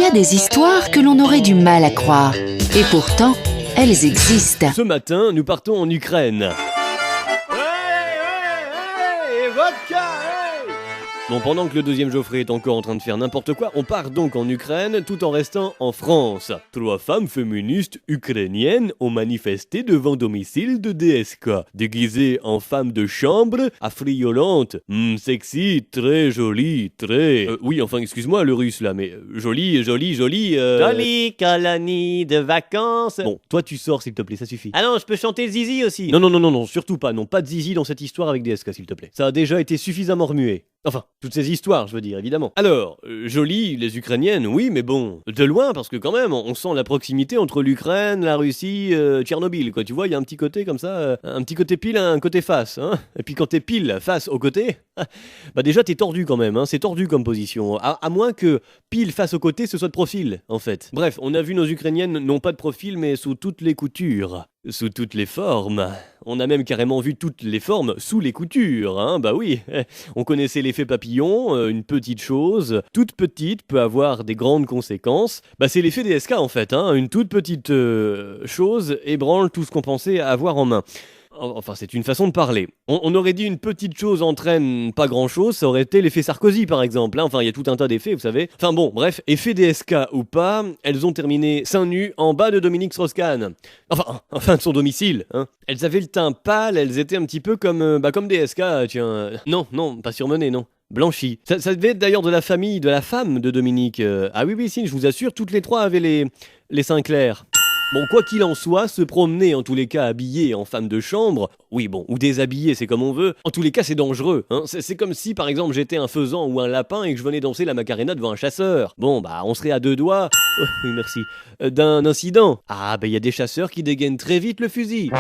y a des histoires que l'on aurait du mal à croire. Et pourtant, elles existent. Ce matin, nous partons en Ukraine. Vodka, Bon, pendant que le deuxième Geoffrey est encore en train de faire n'importe quoi, on part donc en Ukraine tout en restant en France. 3 femmes féministes ukrainiennes ont manifesté devant le domicile de DSK, déguisées en femmes de chambre, affriolantes, sexy, très jolies, très... oui, enfin, excuse-moi le russe là, mais jolie... Jolie colonie de vacances. Bon, toi tu sors s'il te plaît, ça suffit. Ah non, je peux chanter Zizi aussi. Non, surtout pas, non, pas de zizi dans cette histoire avec DSK s'il te plaît. Ça a déjà été suffisamment remué. Enfin, toutes ces histoires, je veux dire, évidemment. Alors, jolies, les Ukrainiennes, oui, mais bon, de loin, parce que quand même, on sent la proximité entre l'Ukraine, la Russie, Tchernobyl, quoi. Tu vois, il y a un petit côté comme ça, un petit côté pile, un côté face, hein. Et puis quand t'es pile face au côté, bah déjà t'es tordu quand même, hein. C'est tordu comme position. À moins que pile face au côté, ce soit de profil, en fait. Bref, on a vu nos Ukrainiennes, non pas de profil, mais sous toutes les coutures. Sous toutes les formes. On a même carrément vu toutes les formes sous les coutures, hein, bah oui. On connaissait l'effet papillon, une petite chose, toute petite peut avoir des grandes conséquences. Bah c'est l'effet DSK en fait, hein, une toute petite chose ébranle tout ce qu'on pensait avoir en main. Enfin, c'est une façon de parler. On aurait dit une petite chose entraîne pas grand-chose, ça aurait été l'effet Sarkozy par exemple. Hein. Enfin, il y a tout un tas d'effets, vous savez. Enfin bon, bref, effet DSK ou pas, elles ont terminé seins nus en bas de Dominique Strauss-Kahn. Enfin de son domicile. Hein. Elles avaient le teint pâle, elles étaient un petit peu comme DSK, tiens. Non, pas surmenées, non. Blanchi. Ça devait être d'ailleurs de la famille, de la femme de Dominique. Ah oui, si, je vous assure, toutes les 3 avaient les seins clairs. Bon, quoi qu'il en soit, se promener en tous les cas habillé en femme de chambre, oui bon, ou déshabillé, c'est comme on veut, en tous les cas c'est dangereux, hein. C'est comme si par exemple j'étais un faisan ou un lapin et que je venais danser la Macarena devant un chasseur. Bon bah on serait à 2 doigts, oui merci, d'un incident. Ah bah il y a des chasseurs qui dégainent très vite le fusil.